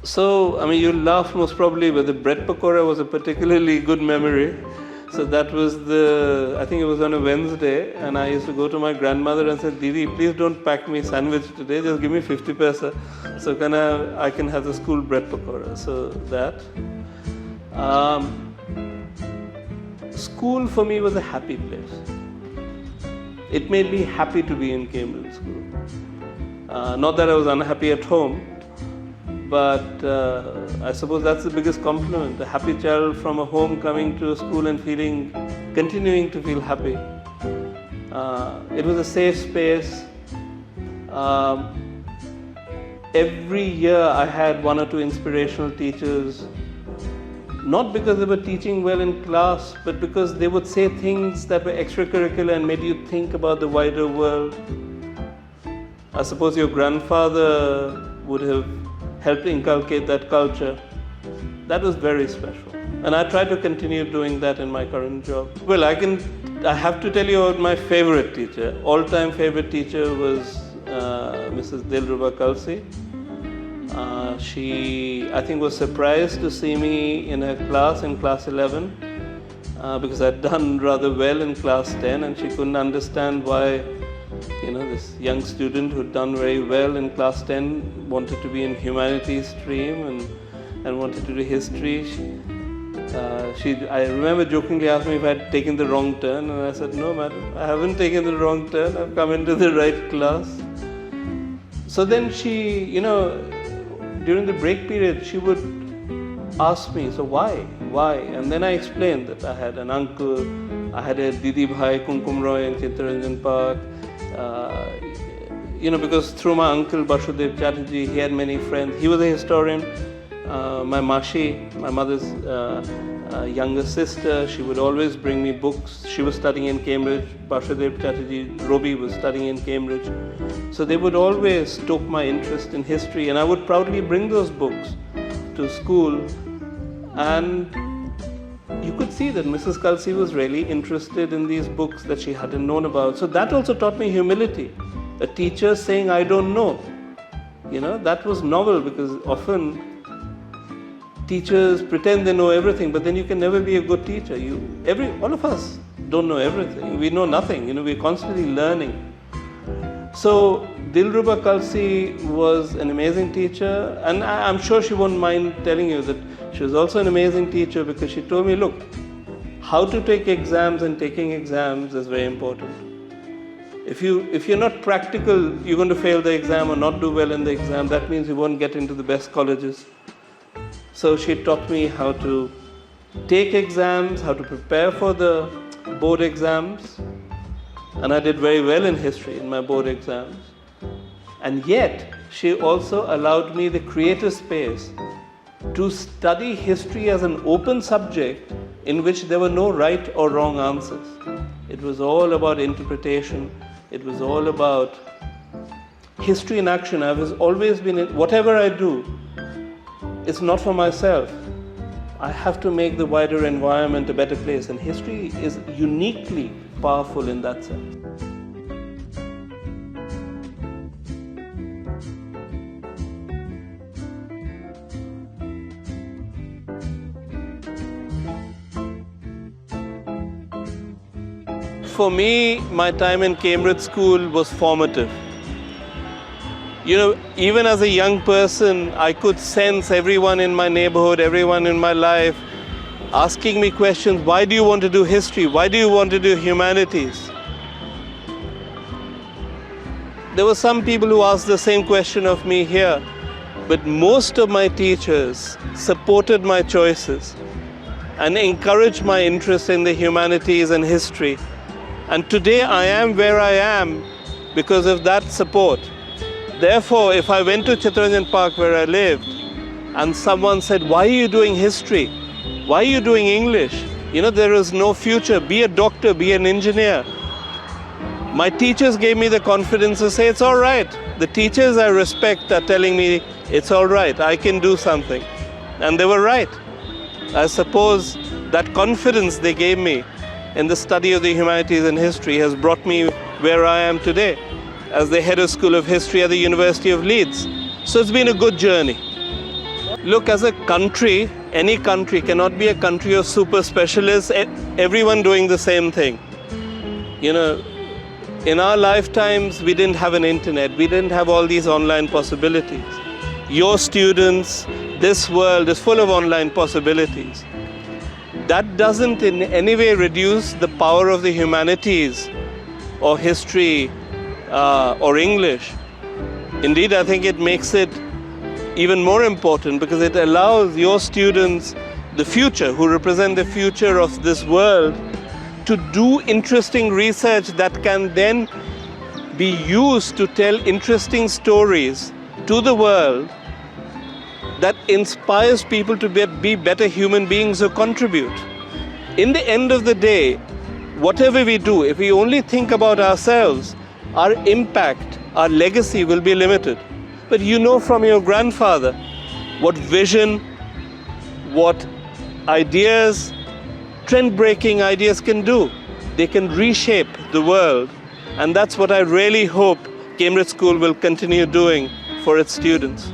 So, I mean, you'll laugh most probably, but the bread pakora was a particularly good memory. So that was I think it was on a Wednesday, and I used to go to my grandmother and say, Didi, please don't pack me sandwich today, just give me 50 paisa, so I can have the school bread pakora. So that. School for me was a happy place. It made me happy to be in Cambridge School. Not that I was unhappy at home, but I suppose that's the biggest compliment. A happy child from a home coming to a school and continuing to feel happy. It was a safe space. Every year I had one or two inspirational teachers, not because they were teaching well in class, but because they would say things that were extracurricular and made you think about the wider world. I suppose your grandfather would have helped inculcate that culture. That was very special. And I try to continue doing that in my current job. Well, I have to tell you about my favorite teacher. All-time favorite teacher was Mrs. Dilruba Kalsi. She, I think, was surprised to see me in her class in class 11 because I'd done rather well in class 10, and she couldn't understand why, this young student who'd done very well in class 10 wanted to be in humanities stream and wanted to do history. I remember jokingly asked me if I'd taken the wrong turn, and I said, no, madam, I haven't taken the wrong turn. I've come into the right class. So then she, during the break period, she would ask me, so why? And then I explained that I had an uncle, I had a Didi Bhai, Kumkum Roy in Chittaranjan Park. Because through my uncle Basudeb Chatterjee, he had many friends. He was a historian. My Mashi, my mother's younger sister, she would always bring me books. She was studying in Cambridge. Basudeb Chatterjee, Robi, was studying in Cambridge. So they would always stoke my interest in history, and I would proudly bring those books to school. And you could see that Mrs. Kalsi was really interested in these books that she hadn't known about. So that also taught me humility. A teacher saying, I don't know. That was novel, because often teachers pretend they know everything, but then you can never be a good teacher. All of us don't know everything. We know nothing. We're constantly learning. So Dilruba Kalsi was an amazing teacher, and I'm sure she won't mind telling you that she was also an amazing teacher, because she told me, look, how to take exams and taking exams is very important. If you're not practical, you're going to fail the exam or not do well in the exam. That means you won't get into the best colleges. So she taught me how to take exams, how to prepare for the board exams. And I did very well in history in my board exams. And yet, she also allowed me the creative space to study history as an open subject in which there were no right or wrong answers. It was all about interpretation. It was all about history in action. I've always been, whatever I do, it's not for myself. I have to make the wider environment a better place, and history is uniquely powerful in that sense. For me, my time in Cambridge School was formative. Even as a young person, I could sense everyone in my neighborhood, everyone in my life asking me questions. Why do you want to do history? Why do you want to do humanities? There were some people who asked the same question of me here, but most of my teachers supported my choices and encouraged my interest in the humanities and history. And today I am where I am because of that support. Therefore, if I went to Chittaranjan Park where I lived and someone said, why are you doing history? Why are you doing English? There is no future. Be a doctor, be an engineer. My teachers gave me the confidence to say, it's all right. The teachers I respect are telling me, it's all right, I can do something. And they were right. I suppose that confidence they gave me in the study of the humanities and history has brought me where I am today as the head of School of History at the University of Leeds. So it's been a good journey. Look, as a country, any country cannot be a country of super specialists, everyone doing the same thing. You know, in our lifetimes, we didn't have an internet. We didn't have all these online possibilities. Your students, this world is full of online possibilities. That doesn't in any way reduce the power of the humanities or history or English. Indeed, I think it makes it even more important because it allows your students, the future, who represent the future of this world, to do interesting research that can then be used to tell interesting stories to the world that inspires people to be better human beings who contribute. In the end of the day, whatever we do, if we only think about ourselves, our impact, our legacy will be limited. But you know from your grandfather what vision, what ideas, trend-breaking ideas can do. They can reshape the world. And that's what I really hope Cambridge School will continue doing for its students.